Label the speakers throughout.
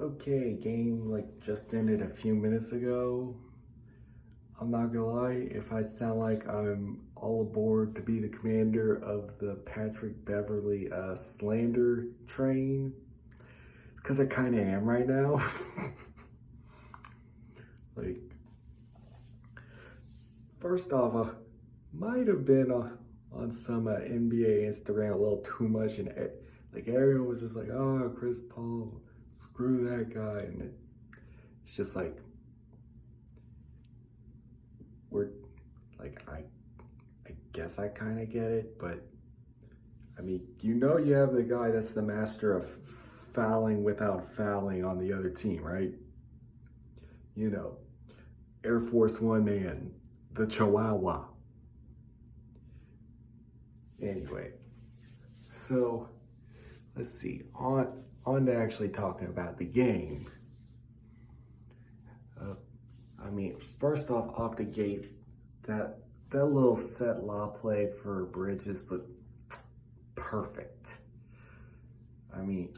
Speaker 1: Okay, game just ended a few minutes ago. I'm not gonna lie, if I sound like I'm all aboard to be the commander of the Patrick Beverly slander train, because I kind of am right now. like, First off, I might have been on some NBA Instagram a little too much, and everyone was just like, "Oh, Chris Paul, screw that guy," and it's just like we're I guess I kind of get it, but I mean, you have the guy that's the master of fouling without fouling on the other team, right? You know, Air Force One man, the Chihuahua. Anyway, so let's see. On to actually talking about the game. First off the gate, that little set law play for Bridges, but perfect. I mean,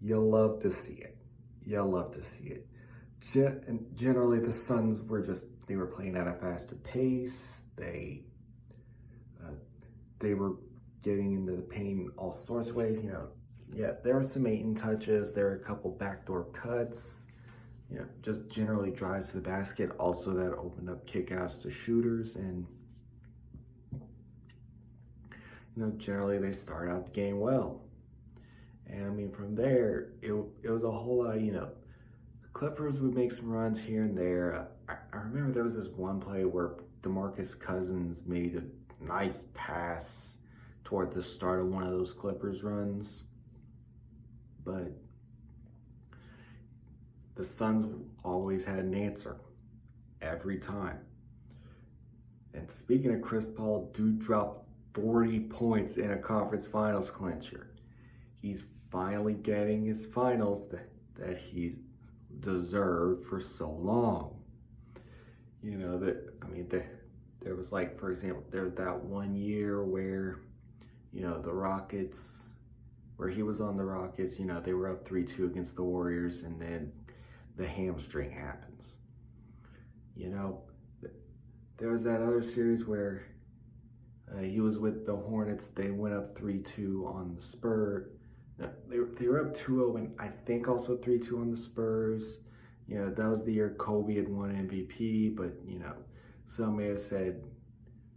Speaker 1: you'll love to see it. You'll love to see it. And generally, the Suns they were playing at a faster pace. They were getting into the paint in all sorts of ways. Yeah, there were some Aiton touches. There were a couple backdoor cuts. Just generally drives to the basket. Also, that opened up kickouts to shooters, and generally they start out the game well. And from there, it was a whole lot. The Clippers would make some runs here and there. I remember there was this one play where DeMarcus Cousins made a nice pass toward the start of one of those Clippers runs, but the Suns always had an answer every time. And speaking of Chris Paul, dude dropped 40 points in a conference finals clincher. He's finally getting his finals that he's deserved for so long. There was for example, there's that one year where, the Rockets, where he was on the Rockets, they were up 3-2 against the Warriors, and then the hamstring happens. There was that other series where he was with the Hornets. They went up 3-2 on the Spurs. No, they were up 2-0 and I think also 3-2 on the Spurs. That was the year Kobe had won MVP, but some may have said,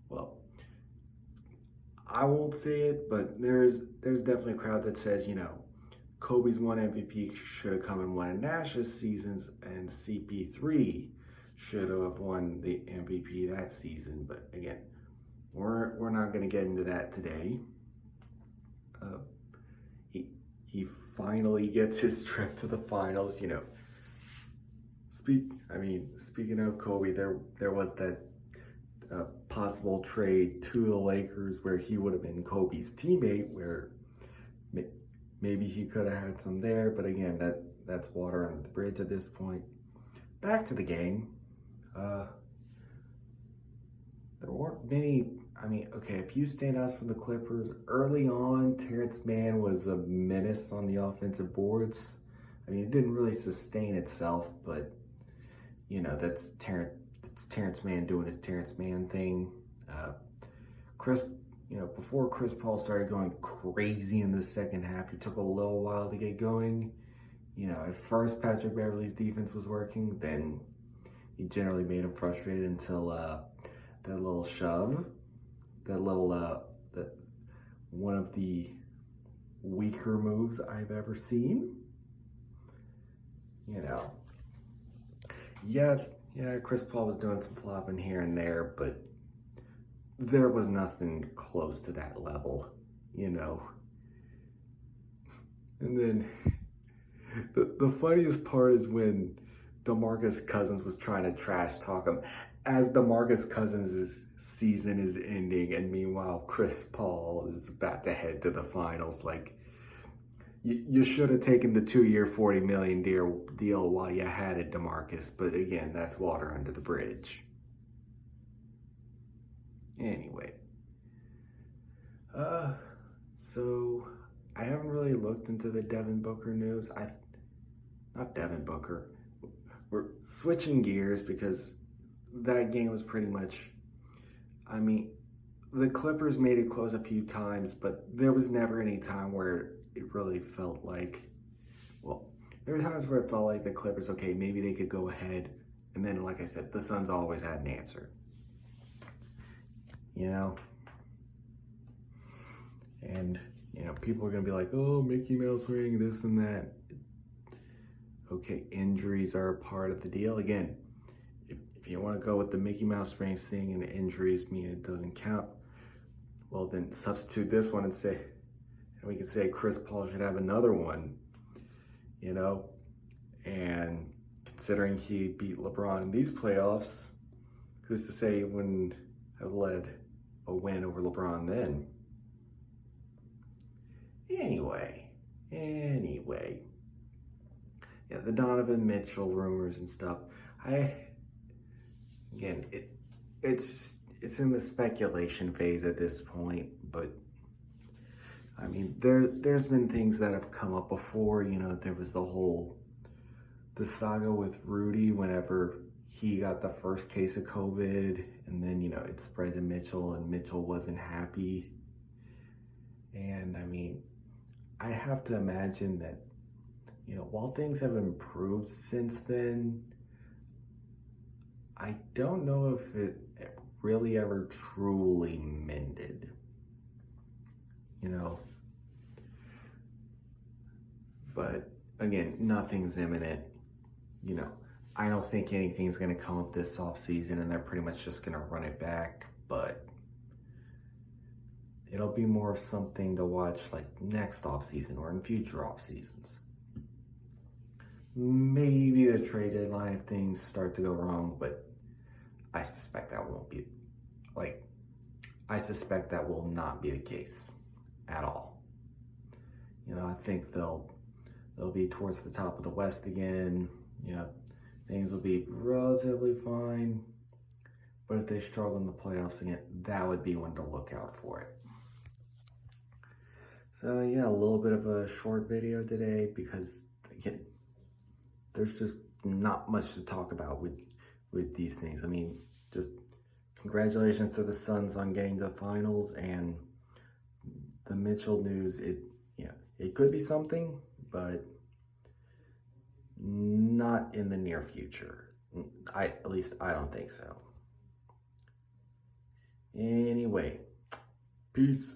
Speaker 1: well, I won't say it, but there's definitely a crowd that says, Kobe's one MVP should have come and won in Nash's seasons, and CP3 should have won the MVP that season. But again, we're not going to get into that today. He finally gets his trip to the finals. Speaking of Kobe, there was that possible trade to the Lakers where he would have been Kobe's teammate, where maybe he could have had some there, but again, that's water under the bridge at this point. Back to the game. There weren't many, a few standouts from the Clippers. Early on, Terrence Mann was a menace on the offensive boards. It didn't really sustain itself, but, that's Terrence Mann doing his Terrence Mann thing. Before Chris Paul started going crazy in the second half, it took a little while to get going. At first Patrick Beverly's defense was working, then he generally made him frustrated until that little shove, that one of the weaker moves I've ever seen. Yeah, Chris Paul was doing some flopping here and there, but there was nothing close to that level, And then the funniest part is when DeMarcus Cousins was trying to trash talk him as DeMarcus Cousins' season is ending, and meanwhile Chris Paul is about to head to the finals. You should have taken the 2-year, $40 million deal while you had it, DeMarcus. But again, that's water under the bridge. Anyway, so I haven't really looked into the Devin Booker news. not Devin Booker. We're switching gears because that game was pretty much, I mean, the Clippers made it close a few times, but there was never any time where it really felt like, well, there were times where it felt like the Clippers, okay, maybe they could go ahead. And then, like I said, the Suns always had an answer. You know? And, you know, people are going to be like, oh, Mickey Mouse ring, this and that. Okay, injuries are a part of the deal. Again, if you want to go with the Mickey Mouse rings thing and injuries mean it doesn't count, well, then substitute this one and say, and we can say Chris Paul should have another one, you know? And considering he beat LeBron in these playoffs, who's to say he wouldn't have led a win over LeBron then? Anyway. Yeah, the Donovan Mitchell rumors and stuff. It's in the speculation phase at this point, but I mean, there's been things that have come up before. You know, there was the saga with Rudy whenever he got the first case of COVID, and then, you know, it spread to Mitchell, and Mitchell wasn't happy. And I mean, I have to imagine that, you know, while things have improved since then, I don't know if it really ever truly mended, you know. But again, nothing's imminent, you know. I don't think anything's going to come up this offseason, and they're pretty much just going to run it back, but it'll be more of something to watch like next offseason or in future off seasons. Maybe the trade deadline if things start to go wrong, but I suspect that won't be, I suspect that will not be the case at all. You know, I think they'll be towards the top of the West again. You know, things will be relatively fine. But if they struggle in the playoffs again, that would be when to look out for it. So yeah, a little bit of a short video today because, again, there's just not much to talk about with these things. I mean, just congratulations to the Suns on getting to the finals, and the Mitchell news, it could be something, but not in the near future. At least I don't think so. Anyway, peace.